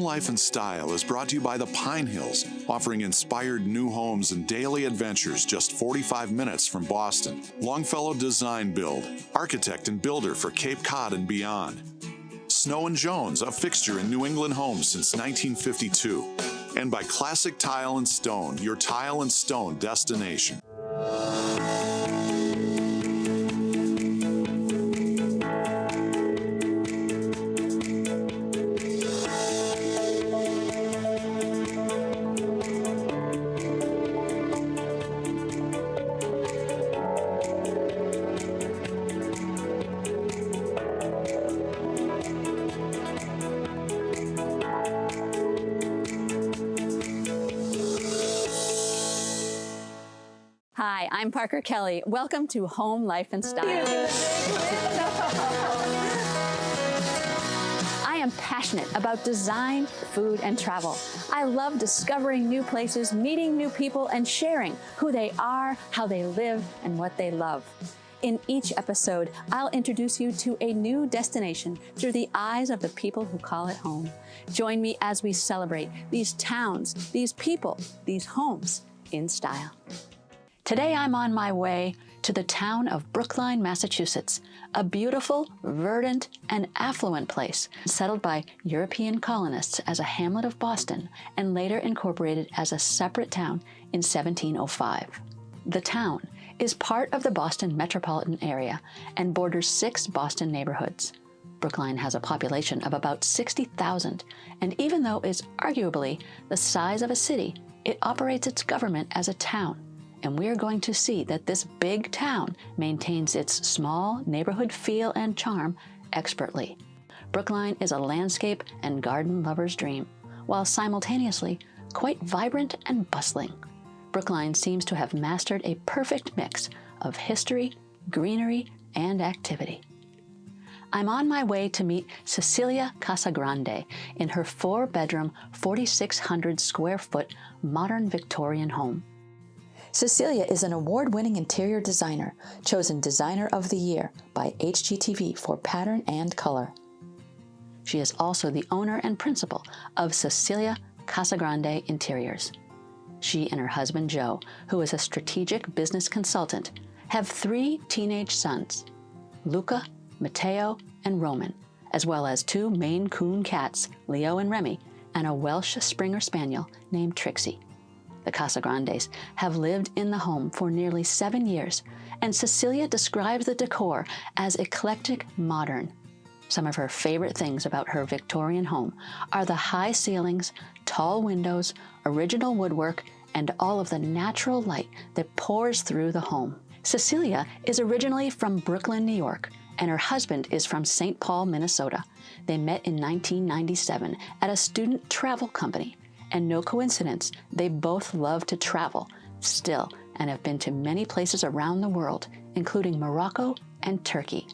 Life and Style is brought to you by the Pine Hills, offering inspired new homes and daily adventures just 45 minutes from Boston. Longfellow Design Build, architect and builder for Cape Cod and beyond. Snow and Jones, a fixture in New England homes since 1952. And by Classic Tile and Stone, your tile and stone destination. Hi, I'm Parker Kelly. Welcome to Home, Life, and Style. I am passionate about design, food, and travel. I love discovering new places, meeting new people, and sharing who they are, how they live, and what they love. In each episode, I'll introduce you to a new destination through the eyes of the people who call it home. Join me as we celebrate these towns, these people, these homes in style. Today I'm on my way to the town of Brookline, Massachusetts, a beautiful, verdant, and affluent place settled by European colonists as a hamlet of Boston and later incorporated as a separate town in 1705. The town is part of the Boston metropolitan area and borders 6 Boston neighborhoods. Brookline has a population of about 60,000, and even though it's arguably the size of a city, it operates its government as a town. And we're going to see that this big town maintains its small neighborhood feel and charm expertly. Brookline is a landscape and garden lover's dream, while simultaneously quite vibrant and bustling. Brookline seems to have mastered a perfect mix of history, greenery, and activity. I'm on my way to meet Cecilia Casagrande in her 4-bedroom, 4,600 square foot modern Victorian home. Cecilia is an award-winning interior designer, chosen Designer of the Year by HGTV for pattern and color. She is also the owner and principal of Cecilia Casagrande Interiors. She and her husband Joe, who is a strategic business consultant, have 3 teenage sons, Luca, Matteo, and Roman, as well as 2 Maine Coon cats, Leo and Remy, and a Welsh Springer Spaniel named Trixie. The Casagrandes have lived in the home for nearly 7 years, and Cecilia describes the decor as eclectic modern. Some of her favorite things about her Victorian home are the high ceilings, tall windows, original woodwork, and all of the natural light that pours through the home. Cecilia is originally from Brooklyn, New York, and her husband is from St. Paul, Minnesota. They met in 1997 at a student travel company. And no coincidence, they both love to travel still and have been to many places around the world, including Morocco and Turkey.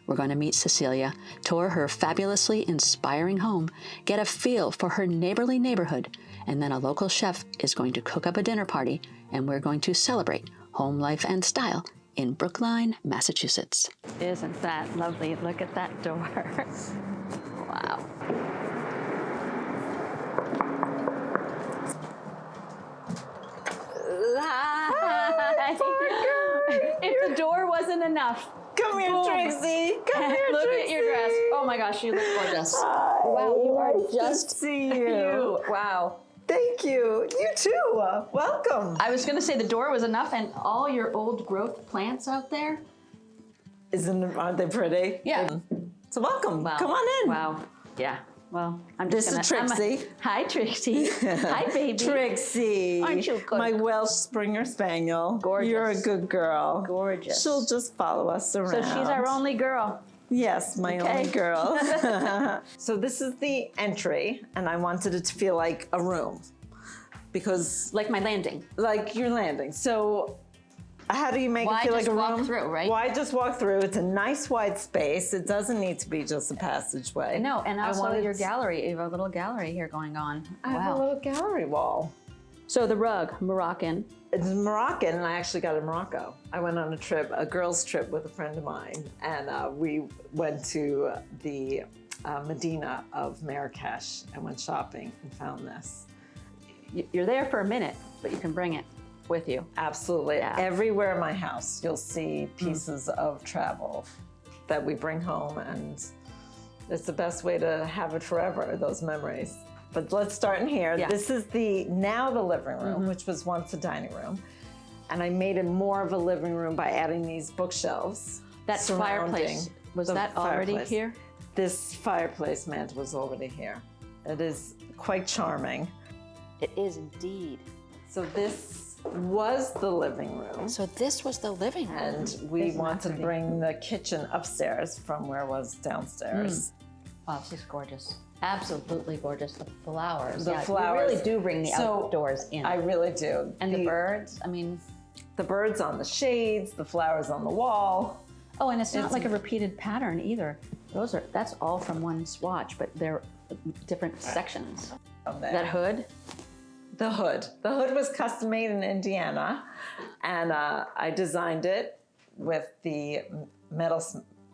We're going to meet Cecilia, tour her fabulously inspiring home, get a feel for her neighborly neighborhood, and then a local chef is going to cook up a dinner party, and we're going to celebrate home life and style in Brookline, Massachusetts. Isn't that lovely? Look at that door. Wow. Hi. If the door wasn't enough. Come here, Boom. Trixie. Come here, Look Trixie. at your dress. Oh my gosh, you look gorgeous. Hi. Wow, you are Nice just to see you. Wow. Thank you. You too. Welcome. I was going to say the door was enough, and all your old growth plants out there. Aren't they pretty? Yeah. So welcome. Wow. Come on in. Wow. Yeah. Well, I'm This just is gonna, Trixie. Hi, Trixie. Hi, baby. Trixie. Aren't you good? My Welsh Springer Spaniel. Gorgeous. You're a good girl. Gorgeous. She'll just follow us around. So she's our only girl. Yes, my Okay. only girl. So this is the entry, and I wanted it to feel like a room. Because Like my landing. like you're landing. So how do you make Why it feel like just a walk room? through, right? Why just walk through? It's a nice wide space. It doesn't need to be just a passageway. No, and also wanted your to- gallery. You have a little gallery here going on. I have a little gallery wall. So the rug, Moroccan. It's Moroccan, and I actually got it in Morocco. I went on a trip, a girls' trip with a friend of mine, and we went to the Medina of Marrakesh and went shopping and found this. You're there for a minute, but you can bring it with you. Absolutely. Yeah. Everywhere in my house, you'll see pieces of travel that we bring home, and it's the best way to have it forever, those memories. But let's start in here. Yeah. This is now the living room, which was once a dining room. And I made it more of a living room by adding these bookshelves. That fireplace, was that already here? This fireplace mantle was already here. It is quite charming. It is indeed. So this was the living room. So this was the living room. And we wanted to bring the kitchen upstairs from where it was downstairs. Wow, this is gorgeous. Absolutely gorgeous. The flowers. The flowers. You really do bring the outdoors in. I really do. And the birds, I mean. The birds on the shades, the flowers on the wall. Oh, and it's not like a repeated pattern either. That's all from one swatch, but they're different sections. That hood? The hood. The hood was custom made in Indiana, and I designed it with the metal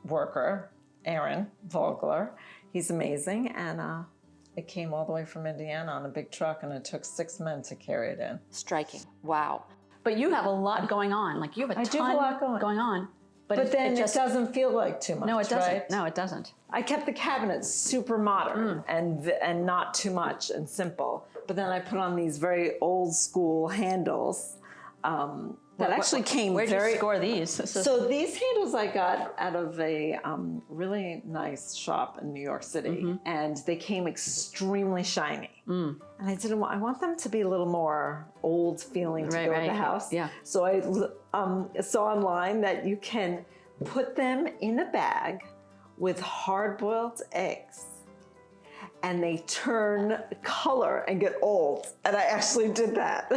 worker, Aaron Vogler. He's amazing, and it came all the way from Indiana on a big truck, and it took 6 men to carry it in. Striking. Wow. But you have a lot going on. Like you have a ton going on. But then it doesn't feel like too much. No, it doesn't. Right? No, it doesn't. I kept the cabinets super modern and not too much and simple. But then I put on these very old school handles that actually came Where'd you score these? So these handles I got out of a really nice shop in New York City, and they came extremely shiny. And I want them to be a little more old feeling to go with the house. Yeah. So I saw online that you can put them in a bag with hard-boiled eggs, and they turn color and get old. And I actually did that.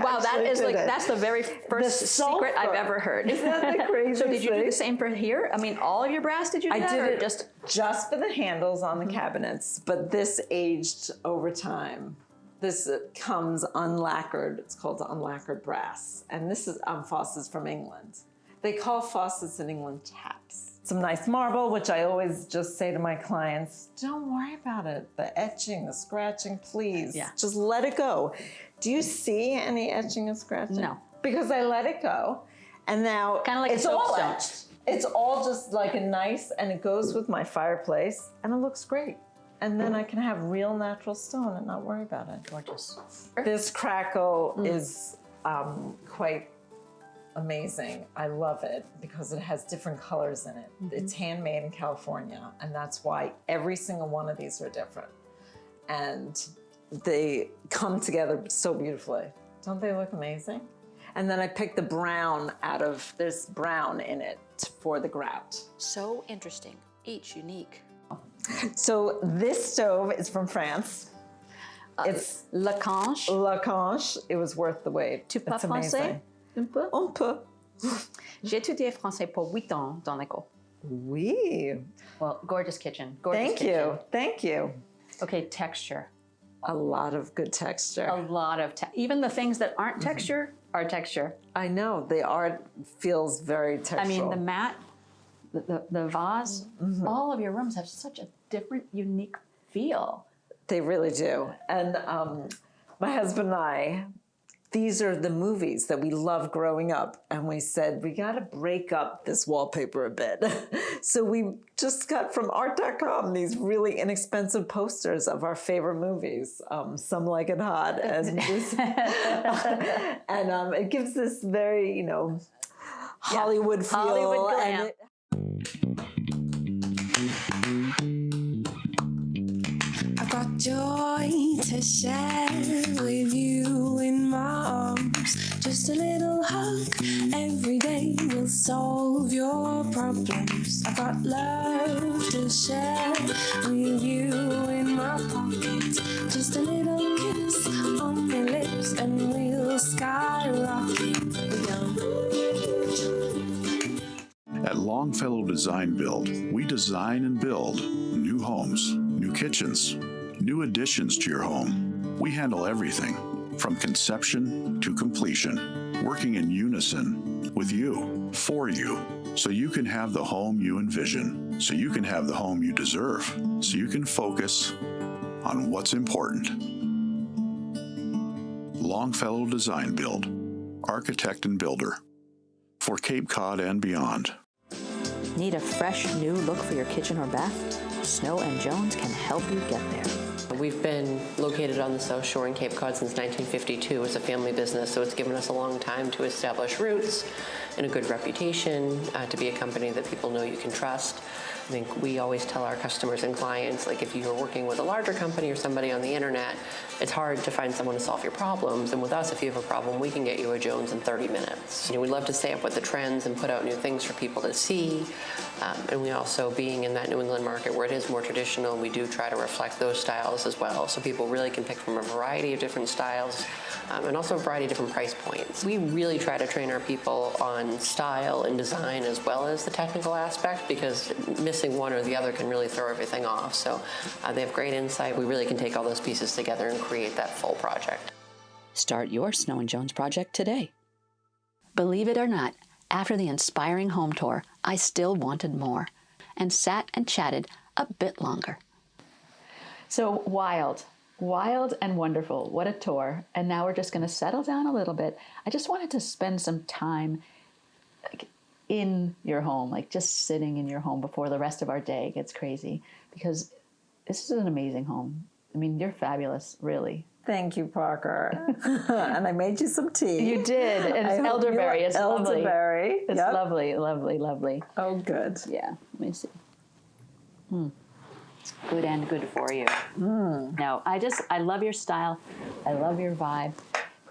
Wow, that's the very first secret I've ever heard. Isn't that the craziest So did you do thing? the same for here? I mean, all of your brass, did you do that? I did it just for the handles on the cabinets, but this aged over time. This comes unlacquered. It's called unlacquered brass. And this is faucets from England. They call faucets in England taps. Some nice marble, which I always just say to my clients, don't worry about it. The etching, the scratching, please. Yeah. Just let it go. Do you see any etching and scratching? No. Because I let it go. And now kind of like it's all etched. It's all just like a nice, and it goes with my fireplace, and it looks great. And then I can have real natural stone and not worry about it. gorgeous. This crackle is quite amazing. I love it because it has different colors in it. It's handmade in California, and that's why every single one of these are different. And they come together so beautifully. Don't they look amazing? And then I picked the brown out of, there's brown in it for the grout. So interesting. Each unique. So this stove is from France. It's La Canche. La Canche. It was worth the wait. Tu parles It's amazing. français? Un peu? Un peu. J'ai étudié français pour 8 ans dans l'école. Oui. Well, gorgeous kitchen. Gorgeous Thank kitchen. you. Thank you. Okay, texture. A lot of good texture. A lot of even the things that aren't texture are texture. I know. The art feels very textural. I mean, the mat, the vase, all of your rooms have such a different, unique feel. They really do. And my husband and I, these are the movies that we loved growing up. And we said, we got to break up this wallpaper a bit. So we just got from art.com these really inexpensive posters of our favorite movies. Some Like It Hot. And, and it gives this very, Hollywood feel. Hollywood glam. I've got joy to share with you in my arms. Just a little hug every day will solve your problems. I've got love to share with you in my pocket. Just a little kiss on your lips and we'll skyrocket. At Longfellow Design Build, we design and build new homes, new kitchens, new additions to your home. We handle everything from conception to completion, working in unison with you, for you, so you can have the home you envision. so you can have the home you deserve, so you can focus on what's important. Longfellow Design Build, architect and builder, for Cape Cod and beyond. Need a fresh new look for your kitchen or bath? Snow & Jones can help you get there. We've been located on the South Shore in Cape Cod since 1952 as a family business, so it's given us a long time to establish roots and a good reputation, to be a company that people know you can trust. I think we always tell our customers and clients, like if you're working with a larger company or somebody on the internet, it's hard to find someone to solve your problems. And with us, if you have a problem, we can get you a Jones in 30 minutes. We love to stay up with the trends and put out new things for people to see. And we also, being in that New England market where it is more traditional, we do try to reflect those styles as well. So people really can pick from a variety of different styles, and also a variety of different price points. We really try to train our people on style and design as well as the technical aspect, because missing one or the other can really throw everything off. So they have great insight. We really can take all those pieces together and create that full project. Start your Snow & Jones project today. Believe it or not, after the inspiring home tour, I still wanted more and sat and chatted a bit longer. So wild and wonderful. What a tour. And now we're just going to settle down a little bit. I just wanted to spend some time in your home, like just sitting in your home before the rest of our day gets crazy, because this is an amazing home. I mean, you're fabulous, really. Thank you, Parker. And I made you some tea. You did. And it's elderberry. It's lovely. Elderberry. It's Yep. lovely, lovely, lovely. Oh, good. Yeah, let me see. It's good and good for you. No, I love your style. I love your vibe.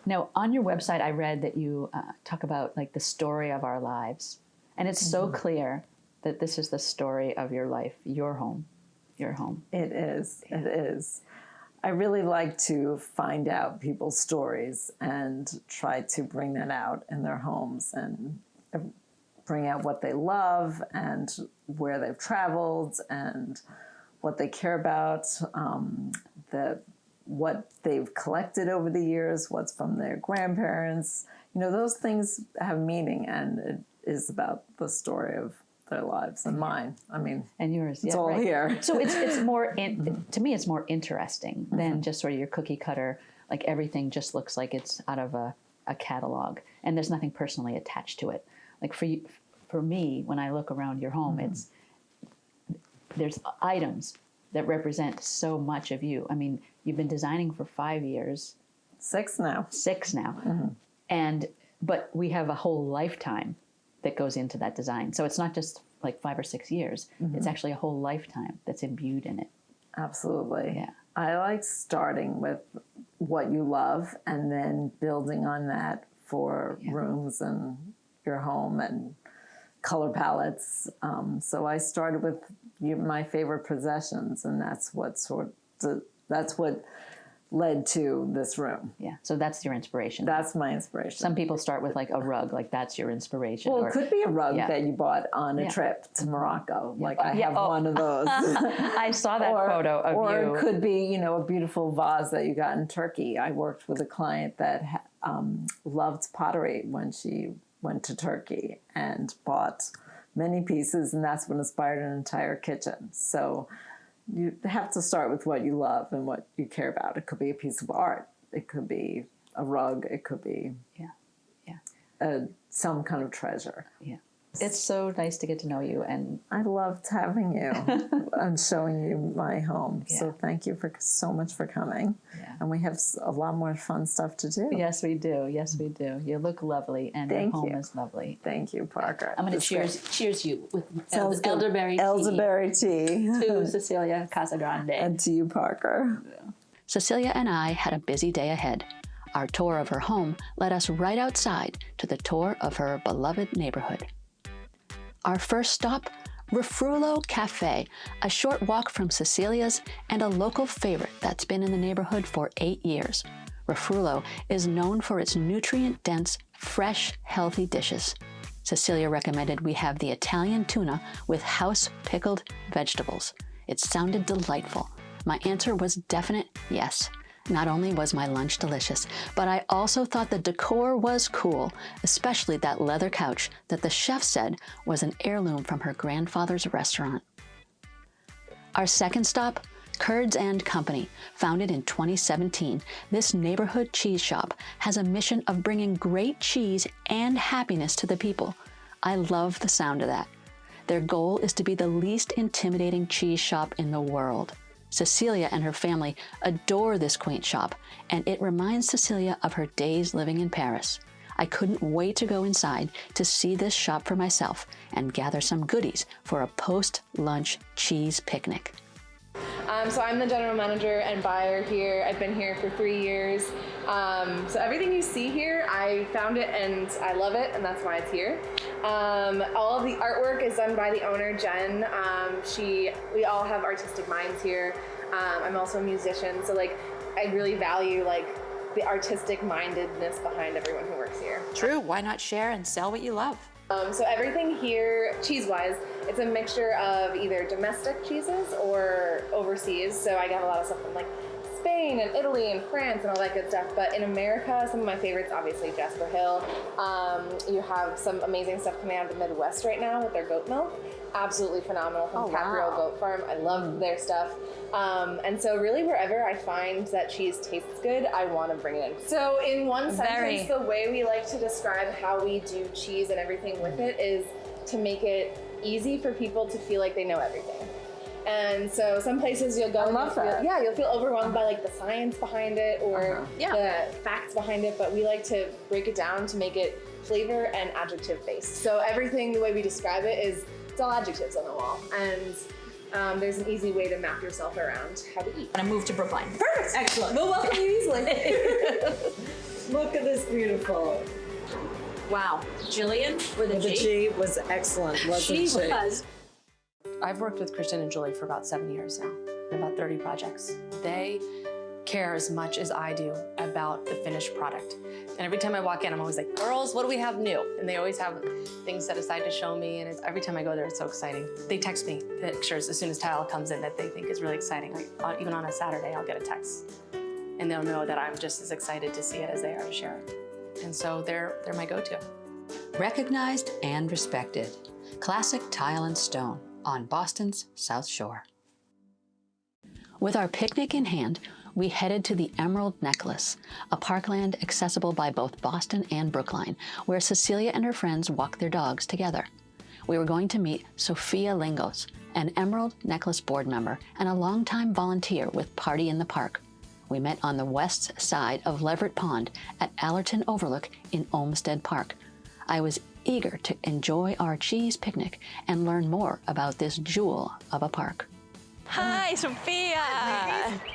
Now, on your website, I read that you talk about like the story of our lives. And it's so clear that this is the story of your life, your home. It is. It is. I really like to find out people's stories and try to bring that out in their homes and bring out what they love and where they've traveled and what they care about, what they've collected over the years, what's from their grandparents. You know, those things have meaning, and it is about the story of their lives and mine. I mean, and yours. It's all here. So it's more, to me, it's more interesting than just sort of your cookie cutter, like everything just looks like it's out of a catalog and there's nothing personally attached to it. Like for me, when I look around your home, there's items that represent so much of you. I mean, you've been designing for 5 years. 6 now. 6 now. But we have a whole lifetime that goes into that design. So it's not just like 5 or 6 years. It's actually a whole lifetime that's imbued in it. Absolutely. Yeah. I like starting with what you love and then building on that for rooms and your home and color palettes. So I started with my favorite possessions, and that's what led to this room. Yeah. So that's your inspiration. That's my inspiration. Some people start with like a rug, like that's your inspiration. Well, it could be a rug Yeah. that you bought on a trip to Morocco. Like I have one of those. I saw that photo of or you. Or it could be, a beautiful vase that you got in Turkey. I worked with a client that loved pottery when she went to Turkey and bought many pieces, and that's what inspired an entire kitchen. So you have to start with what you love and what you care about. It could be a piece of art. It could be a rug. It could be some kind of treasure. Yeah. It's so nice to get to know you, and I loved having you and showing you my home. Yeah. So thank you so much for coming. Yeah. And we have a lot more fun stuff to do. Yes, we do. Yes, we do. You look lovely, and Thank your home you. is lovely. Thank you, Parker. I'm going to cheers you with elderberry tea. Elderberry tea. To Cecilia Casagrande. And to you, Parker. Cecilia and I had a busy day ahead. Our tour of her home led us right outside to the tour of her beloved neighborhood. Our first stop, Refrulo Cafe, a short walk from Cecilia's and a local favorite that's been in the neighborhood for 8 years. Refrulo is known for its nutrient-dense, fresh, healthy dishes. Cecilia recommended we have the Italian tuna with house-pickled vegetables. It sounded delightful. My answer was definite yes. Not only was my lunch delicious, but I also thought the decor was cool, especially that leather couch that the chef said was an heirloom from her grandfather's restaurant. Our second stop, Curds and Company. Founded in 2017, this neighborhood cheese shop has a mission of bringing great cheese and happiness to the people. I love the sound of that. Their goal is to be the least intimidating cheese shop in the world. Cecilia and her family adore this quaint shop, and it reminds Cecilia of her days living in Paris. I couldn't wait to go inside to see this shop for myself and gather some goodies for a post-lunch cheese picnic. So I'm the general manager and buyer here. I've been here for 3 years. So everything you see here, I found it and I love it, and that's why it's here. All of the artwork is done by the owner, Jen. We all have artistic minds here. I'm also a musician, so I really value the artistic mindedness behind everyone who works here. True, why not share and sell what you love? So everything here, cheese-wise, it's a mixture of either domestic cheeses or overseas. So I got a lot of stuff from Spain and Italy and France and all that good stuff. But in America, some of my favorites, obviously Jasper Hill. You have some amazing stuff coming out of the Midwest right now with their goat milk. Absolutely phenomenal from Capriol Goat Farm. I love their stuff. And so really wherever I find that cheese tastes good, I want to bring it in. So in one sentence, the way we like to describe how we do cheese and everything with it is to make it easy for people to feel like they know everything. And so some places you'll go and you'll feel overwhelmed by the science behind it or the facts behind it, but we like to break it down to make it flavor and adjective based. So everything, the way we describe it is it's all adjectives on the wall. And there's an easy way to map yourself around how to eat. And I moved to Brookline. Perfect. Excellent. We'll welcome you easily. Look at this beautiful. Wow. Jillian with a The G? G was excellent, wasn't She she? was. I've worked with Kristen and Julie for about 7 years now, and about 30 projects. They care as much as I do about the finished product. And every time I walk in, I'm always like, girls, what do we have new? And they always have things set aside to show me, and every time I go there, it's so exciting. They text me pictures as soon as tile comes in that they think is really exciting. Even on a Saturday, I'll get a text. And they'll know that I'm just as excited to see it as they are to share it. And so they're my go-to. Recognized and respected. Classic tile and stone on Boston's South Shore. With our picnic in hand, we headed to the Emerald Necklace, a parkland accessible by both Boston and Brookline, where Cecilia and her friends walk their dogs together. We were going to meet Sophia Lingos, an Emerald Necklace board member and a longtime volunteer with Party in the Park. We met on the west side of Leverett Pond at Allerton Overlook in Olmsted Park. I was eager to enjoy our cheese picnic and learn more about this jewel of a park. Hi, Sophia.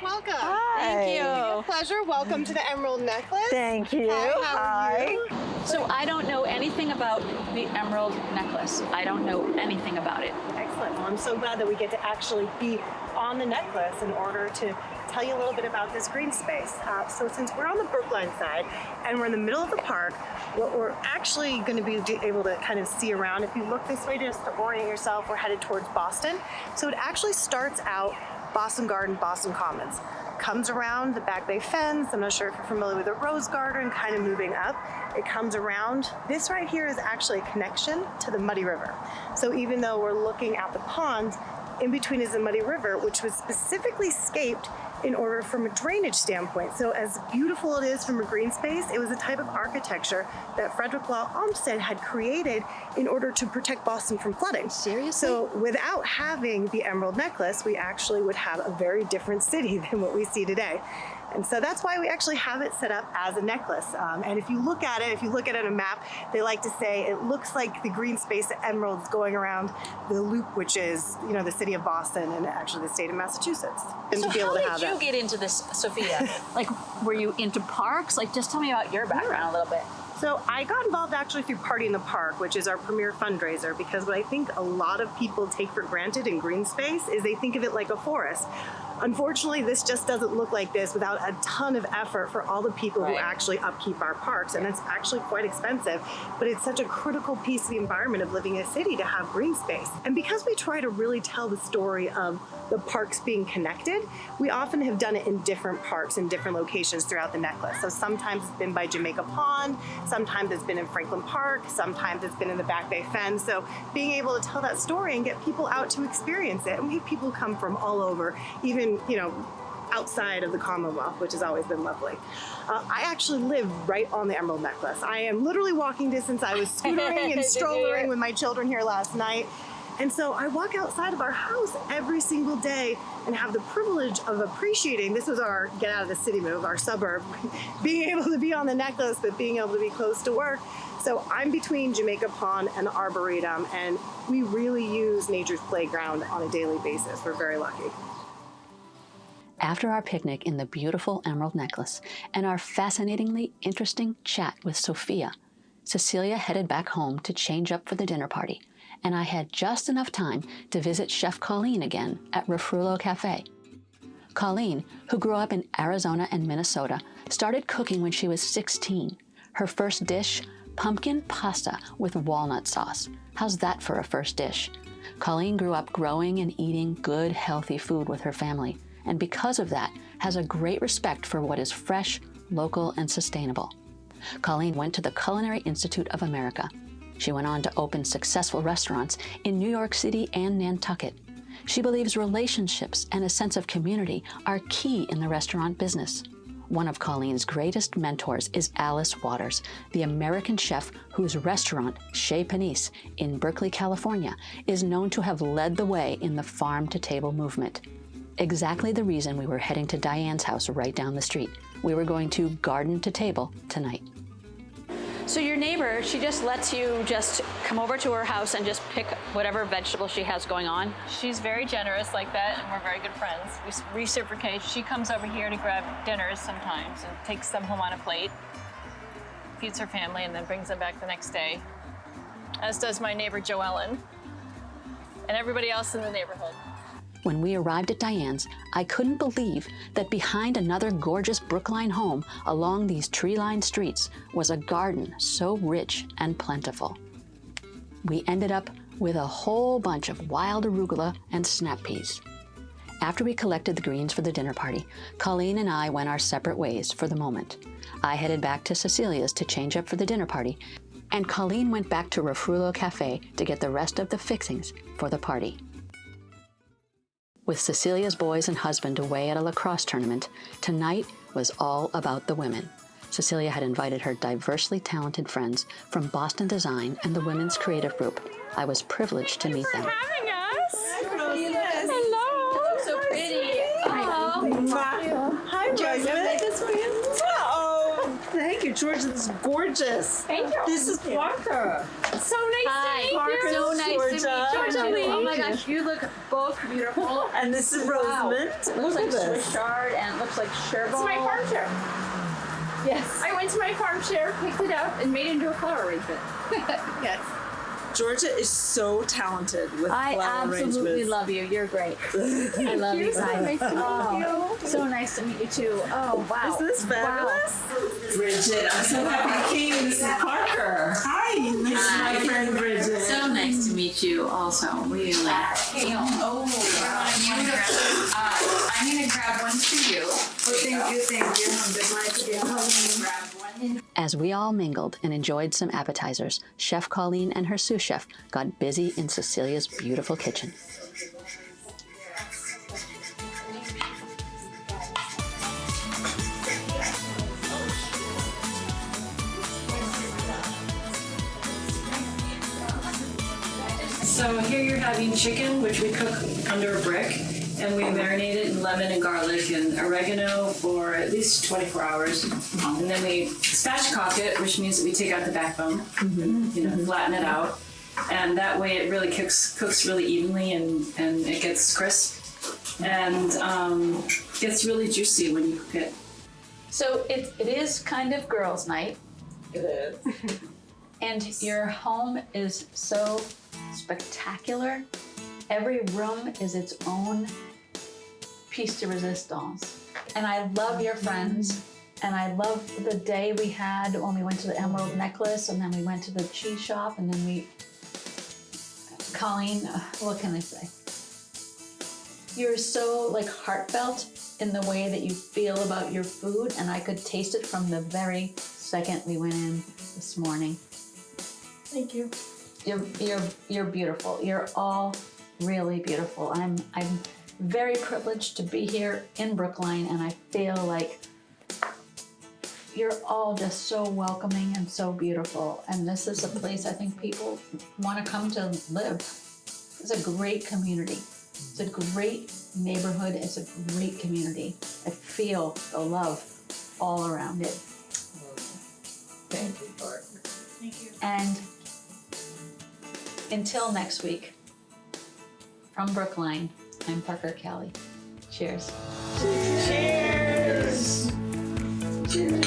Welcome. Hi. Thank you. Pleasure. Welcome to the Emerald Necklace. Thank you. Hi, how are you? So I don't know anything about the Emerald Necklace. I don't know anything about it. Excellent. Well, I'm so glad that we get to actually be on the necklace in order to tell you a little bit about this green space. So since we're on the Brookline side and we're in the middle of the park, what we're actually going to be able to kind of see around, if you look this way just to orient yourself, we're headed towards Boston. So it actually starts out Boston Garden, Boston Commons. Comes around the Back Bay fence. I'm not sure if you're familiar with the Rose Garden, kind of moving up. It comes around. This right here is actually a connection to the Muddy River. So even though we're looking at the pond, in between is the Muddy River, which was specifically scaped in order from a drainage standpoint. So as beautiful it is from a green space, it was a type of architecture that Frederick Law Olmsted had created in order to protect Boston from flooding. Seriously? So without having the Emerald Necklace, we actually would have a very different city than what we see today. And so that's why we actually have it set up as a necklace. And if you look at it on a map, they like to say it looks like the green space emeralds going around the loop, which is, the city of Boston and actually the state of Massachusetts. And So to be able how to did you get into this, Sophia? Were you into parks? Just tell me about your background a little bit. So I got involved actually through Party in the Park, which is our premier fundraiser, because what I think a lot of people take for granted in green space is they think of it like a forest. Unfortunately, this just doesn't look like this without a ton of effort for all the people who actually upkeep our parks, and it's actually quite expensive, but it's such a critical piece of the environment of living in a city to have green space. And because we try to really tell the story of the parks being connected, we often have done it in different parks in different locations throughout the necklace. So sometimes it's been by Jamaica Pond, Sometimes it's been in Franklin Park, sometimes it's been in the Back Bay Fen. So being able to tell that story and get people out to experience it, and we have people come from all over, even, outside of the Commonwealth, which has always been lovely. I actually live right on the Emerald Necklace. I am literally walking distance. I was scootering and strollering with my children here last night. And so I walk outside of our house every single day and have the privilege of appreciating, this was our get out of the city move, our suburb, being able to be on the Necklace, but being able to be close to work. So I'm between Jamaica Pond and the Arboretum, and we really use nature's playground on a daily basis. We're very lucky. After our picnic in the beautiful Emerald Necklace and our fascinatingly interesting chat with Sophia, Cecilia headed back home to change up for the dinner party, and I had just enough time to visit Chef Colleen again at Refrulo Cafe. Colleen, who grew up in Arizona and Minnesota, started cooking when she was 16. Her first dish, pumpkin pasta with walnut sauce. How's that for a first dish? Colleen grew up growing and eating good, healthy food with her family, and because of that, has a great respect for what is fresh, local, and sustainable. Colleen went to the Culinary Institute of America. She went on to open successful restaurants in New York City and Nantucket. She believes relationships and a sense of community are key in the restaurant business. One of Colleen's greatest mentors is Alice Waters, the American chef whose restaurant, Chez Panisse, in Berkeley, California, is known to have led the way in the farm-to-table movement. Exactly the reason we were heading to Diane's house right down the street. We were going to garden to table tonight. So your neighbor, she just lets you just come over to her house and just pick whatever vegetable she has going on? She's very generous like that, and we're very good friends. We reciprocate. She comes over here to grab dinners sometimes and takes them home on a plate, feeds her family, and then brings them back the next day, as does my neighbor Joellen and everybody else in the neighborhood. When we arrived at Diane's, I couldn't believe that behind another gorgeous Brookline home along these tree-lined streets was a garden so rich and plentiful. We ended up with a whole bunch of wild arugula and snap peas. After we collected the greens for the dinner party, Colleen and I went our separate ways for the moment. I headed back to Cecilia's to change up for the dinner party, and Colleen went back to Refrulo Cafe to get the rest of the fixings for the party. With Cecilia's boys and husband away at a lacrosse tournament, tonight was all about the women. Cecilia had invited her diversely talented friends from Boston Design and the Women's Creative Group. I was privileged to meet them. Having us. Hello. You look so pretty. Hi, Jasmine. Oh, thank you, Georgia. This is gorgeous. Thank you. This is Parker. So nice to meet you. So nice to meet you. Georgia Lee. Oh my gosh, you look both beautiful. And this is Rosamond. Looks Look like at this. Swiss chard and it looks like sherbet. It's my farm chair. Yes. I went to my farm chair, picked it up, and made it into a flower arrangement. Yes. Georgia is so talented with I flower absolutely arrangements. love you. You're great. I love you guys. Nice to meet you. So nice to meet you too. Oh wow. Isn't this fabulous? Bridget, I'm so happy you came. This is Parker. Hi, this is my friend Bridget. So nice to meet you also, really. I'm going to grab one for you. Oh, thank you. I'm good to grab one. As we all mingled and enjoyed some appetizers, Chef Colleen and her sous chef got busy in Cecilia's beautiful kitchen. So here you're having chicken, which we cook under a brick, and we marinate it in lemon and garlic and oregano for at least 24 hours. And then we spatchcock it, which means that we take out the backbone, flatten it out. And that way it really cooks really evenly and it gets crisp and gets really juicy when you cook it. So it is kind of girls' night. It is. And your home is so spectacular. Every room is its own piece de resistance. And I love your friends. And I love the day we had when we went to the Emerald Necklace, and then we went to the cheese shop, and then Colleen, what can I say? You're so like heartfelt in the way that you feel about your food, and I could taste it from the very second we went in this morning. Thank you. You're beautiful. You're all really beautiful. I'm very privileged to be here in Brookline, and I feel like you're all just so welcoming and so beautiful. And this is a place I think people want to come to live. It's a great community. It's a great neighborhood. It's a great community. I feel the love all around it. Thank you, Barb. Thank you. And until next week, from Brookline, I'm Parker Kelly. Cheers. Cheers. Cheers.